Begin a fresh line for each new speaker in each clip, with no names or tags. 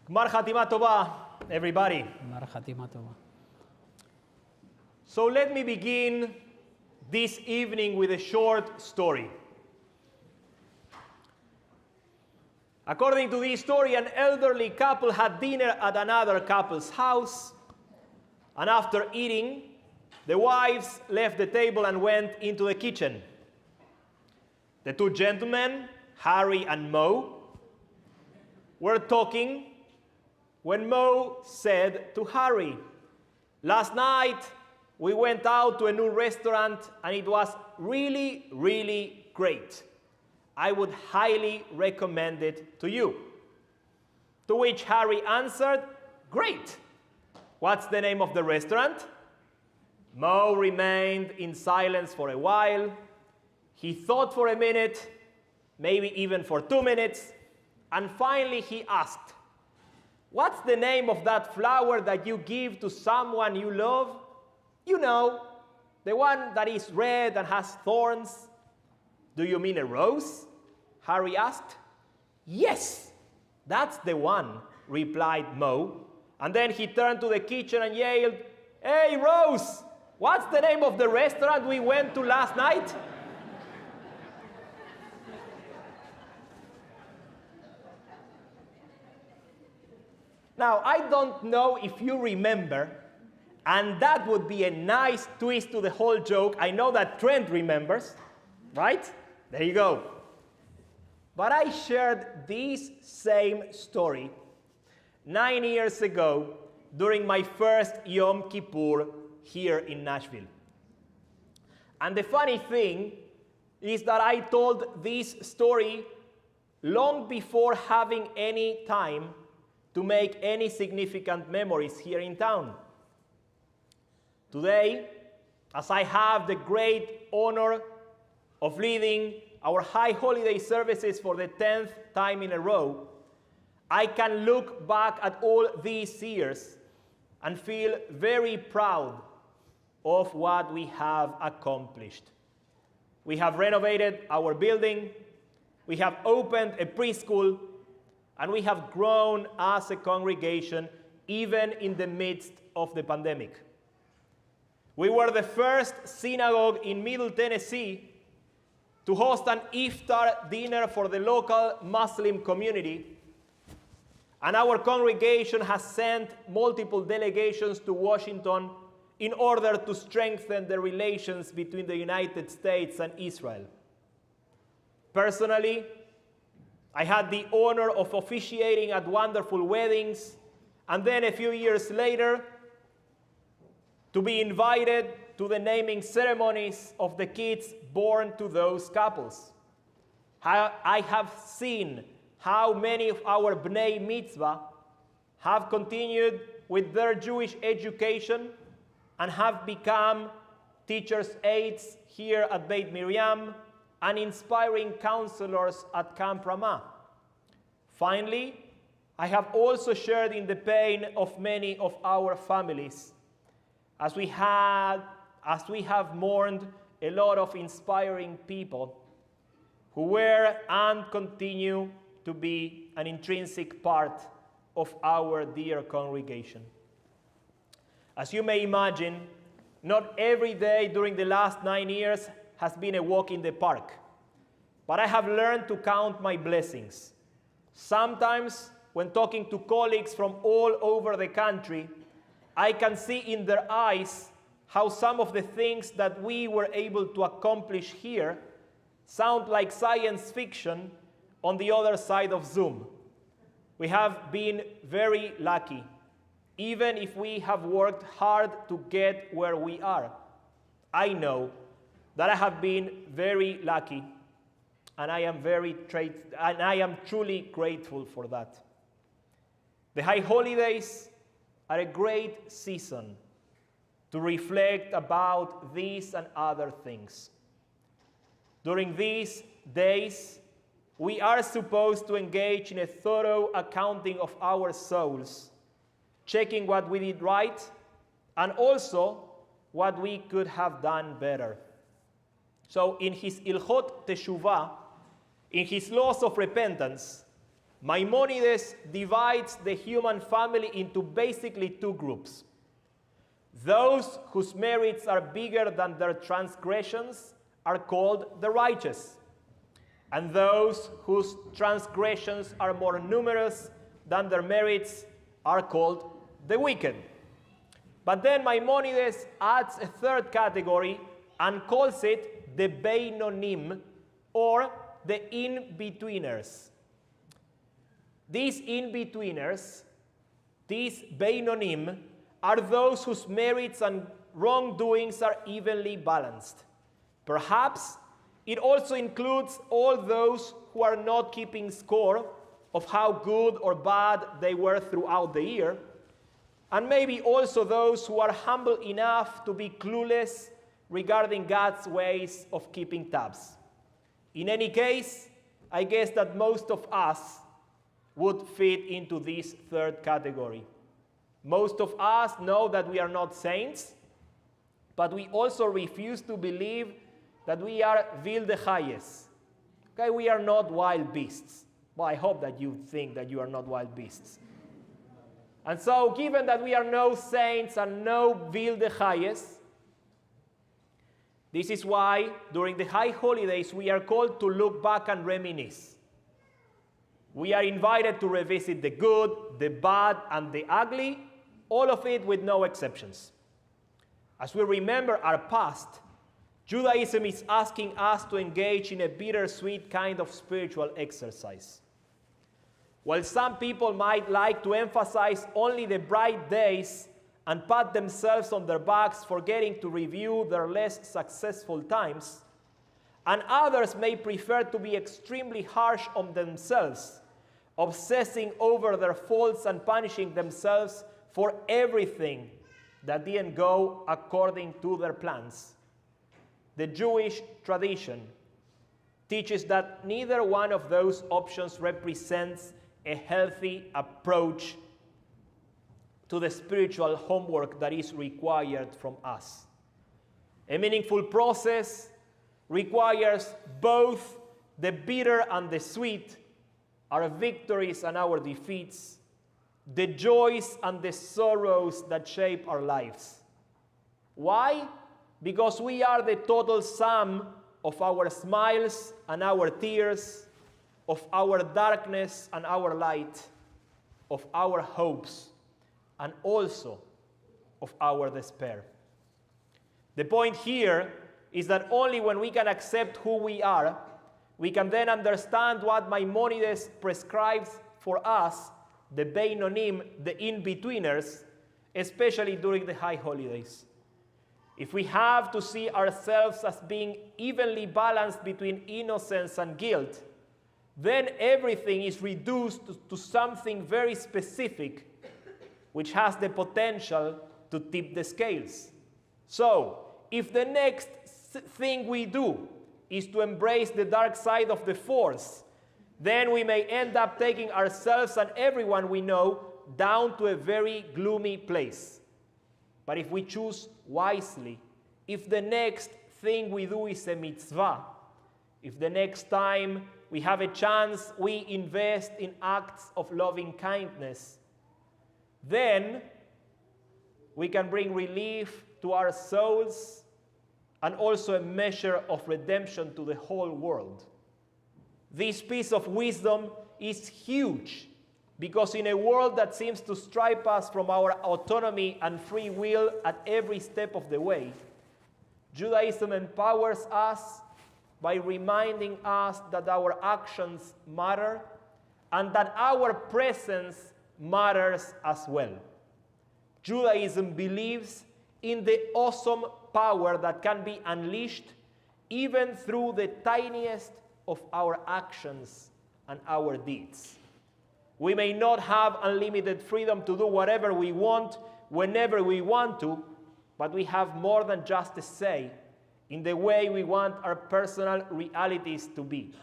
Gmar Chatima Tova, everybody.
גמר חתימה טובה.
So let me begin this evening with a short story. According to this story, an elderly couple had dinner at another couple's house, and after eating, the wives left the table and went into the kitchen. The two gentlemen, Harry and Mo, were talking when Mo said to Harry, "Last night we went out to a new restaurant and it was really, really great. I would highly recommend it to you." To which Harry answered, "Great. What's the name of the restaurant?" Mo remained in silence for a while. He thought for a minute, maybe even for 2 minutes, and finally he asked, "What's the name of that flower that you give to someone you love? You know, the one that is red and has thorns." "Do you mean a rose?" Harry asked. "Yes, that's the one," replied Mo. And then he turned to the kitchen and yelled, "Hey, Rose, what's the name of the restaurant we went to last night?" Now, I don't know if you remember, and that would be a nice twist to the whole joke. I know that Trent remembers, right? There you go. But I shared this same story 9 years ago during my first Yom Kippur here in Nashville. And the funny thing is that I told this story long before having any time to make any significant memories here in town. Today, as I have the great honor of leading our high holiday services for the 10th time in a row, I can look back at all these years and feel very proud of what we have accomplished. We have renovated our building, we have opened a preschool, and we have grown as a congregation even in the midst of the pandemic. We were the first synagogue in Middle Tennessee to host an iftar dinner for the local Muslim community, and our congregation has sent multiple delegations to Washington in order to strengthen the relations between the United States and Israel. Personally, I had the honor of officiating at wonderful weddings, and then a few years later, to be invited to the naming ceremonies of the kids born to those couples. I have seen how many of our Bnei Mitzvah have continued with their Jewish education and have become teachers' aides here at Beit Miriam and inspiring counselors at Camp Ramah. Finally, I have also shared in the pain of many of our families as we have mourned a lot of inspiring people who were and continue to be an intrinsic part of our dear congregation. As you may imagine, not every day during the last 9 years has been a walk in the park, but I have learned to count my blessings. Sometimes, when talking to colleagues from all over the country, I can see in their eyes how some of the things that we were able to accomplish here sound like science fiction on the other side of Zoom. We have been very lucky, even if we have worked hard to get where we are. I know that I have been very lucky, and I am truly grateful for that. The high holidays are a great season to reflect about these and other things. During these days, we are supposed to engage in a thorough accounting of our souls, checking what we did right and also what we could have done better. So in his Ilchot Teshuvah, in his laws of repentance, Maimonides divides the human family into basically two groups. Those whose merits are bigger than their transgressions are called the righteous, and those whose transgressions are more numerous than their merits are called the wicked. But then Maimonides adds a third category and calls it the Beinonim, or the in-betweeners. These in-betweeners, these Beinonim, are those whose merits and wrongdoings are evenly balanced. Perhaps it also includes all those who are not keeping score of how good or bad they were throughout the year, and maybe also those who are humble enough to be clueless regarding God's ways of keeping tabs. In any case, I guess that most of us would fit into this third category. Most of us know that we are not saints, but we also refuse to believe that we are wilde hayes. Okay, we are not wild beasts. Well, I hope that you think that you are not wild beasts. And so, given that we are no saints and no wilde hayes, this is why during the high holidays we are called to look back and reminisce. We are invited to revisit the good, the bad, and the ugly, all of it with no exceptions. As we remember our past, Judaism is asking us to engage in a bittersweet kind of spiritual exercise. While some people might like to emphasize only the bright days and pat themselves on their backs, forgetting to review their less successful times, and others may prefer to be extremely harsh on themselves, obsessing over their faults and punishing themselves for everything that didn't go according to their plans. The Jewish tradition teaches that neither one of those options represents a healthy approach to the spiritual homework that is required from us. A meaningful process requires both the bitter and the sweet, our victories and our defeats, the joys and the sorrows that shape our lives. Why? Because we are the total sum of our smiles and our tears, of our darkness and our light, of our hopes, and also of our despair. The point here is that only when we can accept who we are, we can then understand what Maimonides prescribes for us, the Beinonim, the in-betweeners, especially during the high holidays. If we have to see ourselves as being evenly balanced between innocence and guilt, then everything is reduced to something very specific, which has the potential to tip the scales. So, if the next thing we do is to embrace the dark side of the force, then we may end up taking ourselves and everyone we know down to a very gloomy place. But if we choose wisely, if the next thing we do is a mitzvah, if the next time we have a chance we invest in acts of loving kindness, then we can bring relief to our souls and also a measure of redemption to the whole world. This piece of wisdom is huge, because in a world that seems to strip us from our autonomy and free will at every step of the way, Judaism empowers us by reminding us that our actions matter and that our presence matters as well. Judaism believes in the awesome power that can be unleashed even through the tiniest of our actions and our deeds. We may not have unlimited freedom to do whatever we want, whenever we want to, but we have more than just a say in the way we want our personal realities to be.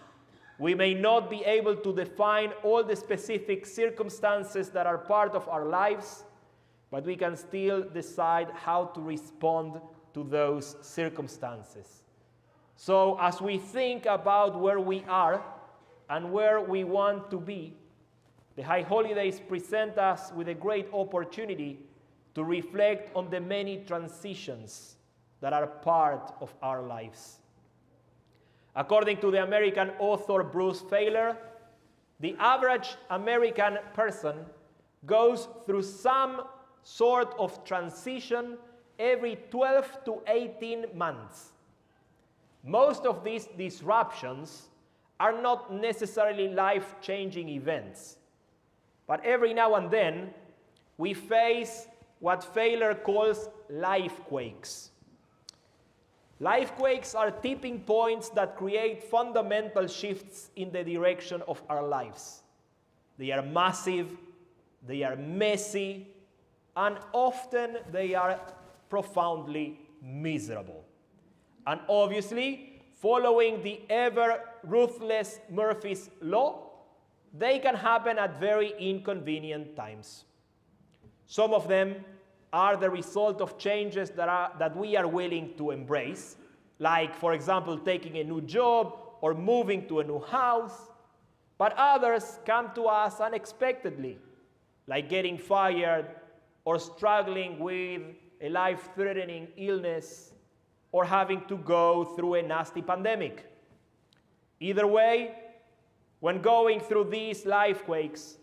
We may not be able to define all the specific circumstances that are part of our lives, but we can still decide how to respond to those circumstances. So as we think about where we are and where we want to be, The high holidays present us with a great opportunity to reflect on the many transitions that are part of our lives. According to the American author Bruce Feiler, the average American person goes through some sort of transition every 12 to 18 months. Most of these disruptions are not necessarily life-changing events, but every now and then we face what Feiler calls lifequakes. Lifequakes are tipping points that create fundamental shifts in the direction of our lives. They are massive, they are messy, and often they are profoundly miserable. And obviously, following the ever-ruthless Murphy's Law, they can happen at very inconvenient times. Some of them are the result of changes that we are willing to embrace, like, for example, taking a new job or moving to a new house. But others come to us unexpectedly, like getting fired or struggling with a life-threatening illness or having to go through a nasty pandemic. Either way, when going through these lifequakes,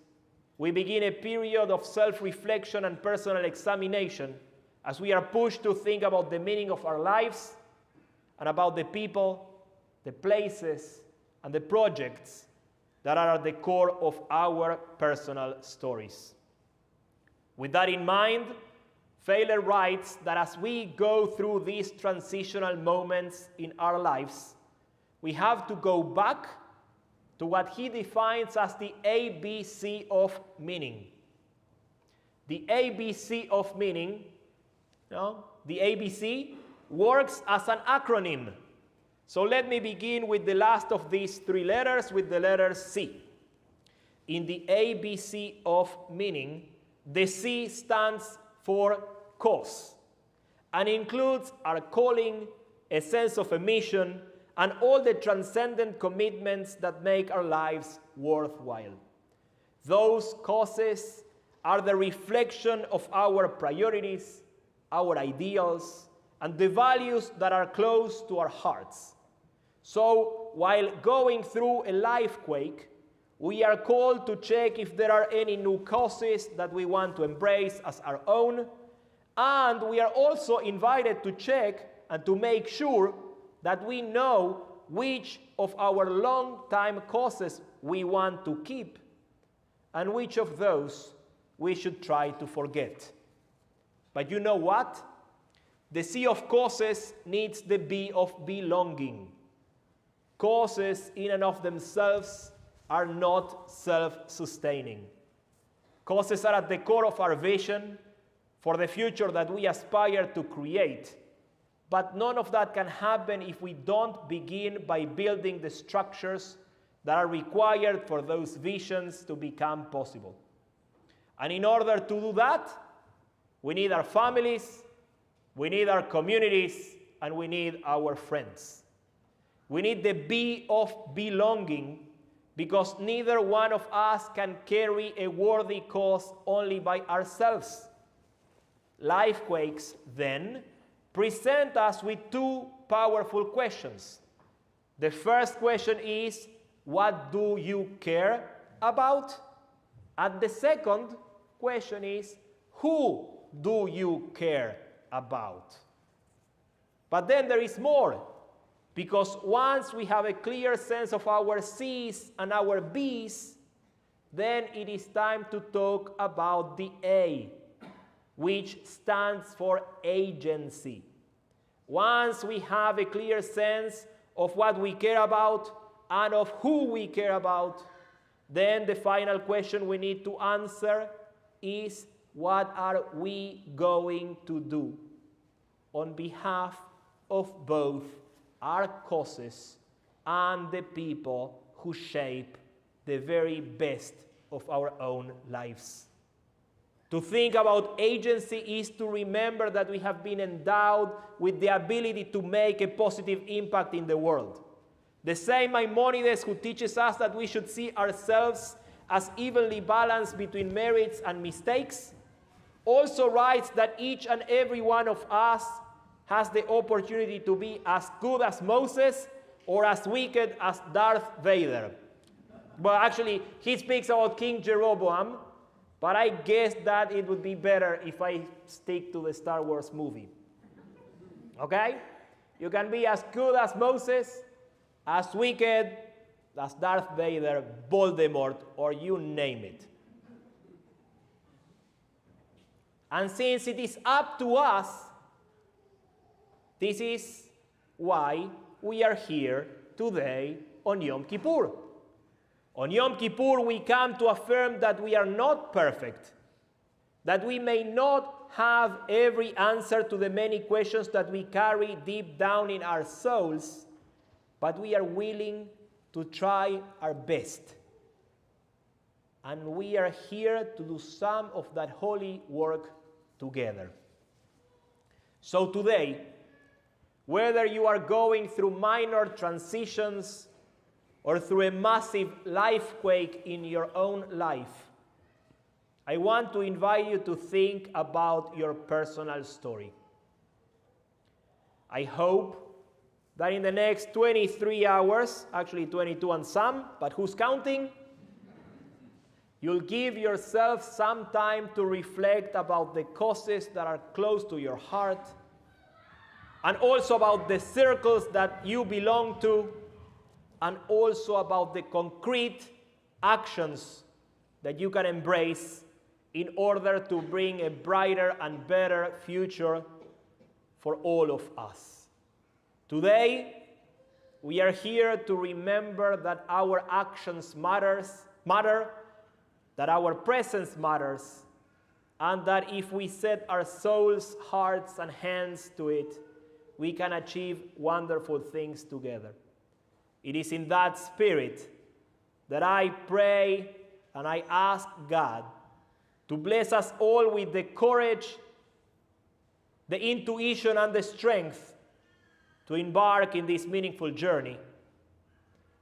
we begin a period of self-reflection and personal examination as we are pushed to think about the meaning of our lives and about the people, the places, and the projects that are at the core of our personal stories. With that in mind, Feiler writes that as we go through these transitional moments in our lives, we have to go back to what he defines as the ABC of meaning. The ABC of meaning, the ABC works as an acronym. So let me begin with the last of these three letters, with the letter C. In the ABC of meaning, the C stands for cause and includes our calling, a sense of a mission, and all the transcendent commitments that make our lives worthwhile. Those causes are the reflection of our priorities, our ideals, and the values that are close to our hearts. So, while going through a lifequake, we are called to check if there are any new causes that we want to embrace as our own, and we are also invited to check and to make sure that we know which of our long-time causes we want to keep and which of those we should try to forget. But you know what? The C of causes needs the B of belonging. Causes in and of themselves are not self-sustaining. Causes are at the core of our vision for the future that we aspire to create. But none of that can happen if we don't begin by building the structures that are required for those visions to become possible. And in order to do that, we need our families, we need our communities, and we need our friends. We need the B of belonging, because neither one of us can carry a worthy cause only by ourselves. Lifequakes, then, present us with two powerful questions. The first question is, what do you care about? And the second question is, who do you care about? But then there is more, because once we have a clear sense of our C's and our B's, then it is time to talk about the A, which stands for agency. Once we have a clear sense of what we care about and of who we care about, then the final question we need to answer is, what are we going to do on behalf of both our causes and the people who shape the very best of our own lives? To think about agency is to remember that we have been endowed with the ability to make a positive impact in the world. The same Maimonides who teaches us that we should see ourselves as evenly balanced between merits and mistakes, also writes that each and every one of us has the opportunity to be as good as Moses or as wicked as Darth Vader. But actually, he speaks about King Jeroboam, but I guess that it would be better if I stick to the Star Wars movie. Okay? You can be as good as Moses, as wicked as Darth Vader, Voldemort, or you name it. And since it is up to us, this is why we are here today on Yom Kippur. On Yom Kippur, we come to affirm that we are not perfect, that we may not have every answer to the many questions that we carry deep down in our souls, but we are willing to try our best. And we are here to do some of that holy work together. So today, whether you are going through minor transitions or through a massive lifequake in your own life, I want to invite you to think about your personal story. I hope that in the next 23 hours, actually 22 and some, but who's counting? You'll give yourself some time to reflect about the causes that are close to your heart, and also about the circles that you belong to, and also about the concrete actions that you can embrace in order to bring a brighter and better future for all of us. Today, we are here to remember that our actions matter, that our presence matters, and that if we set our souls, hearts, and hands to it, we can achieve wonderful things together. It is in that spirit that I pray and I ask God to bless us all with the courage, the intuition, and the strength to embark in this meaningful journey,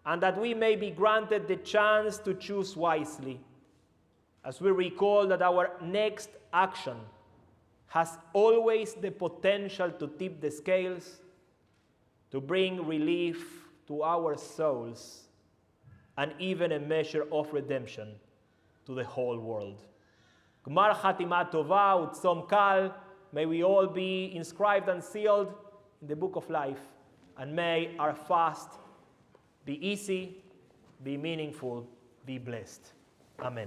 and that we may be granted the chance to choose wisely, as we recall that our next action has always the potential to tip the scales, to bring relief to our souls, and even a measure of redemption to the whole world. Gmar Chatima Tova Utzom Kal, may we all be inscribed and sealed in the book of life, and may our fast be easy, be meaningful, be blessed. Amen.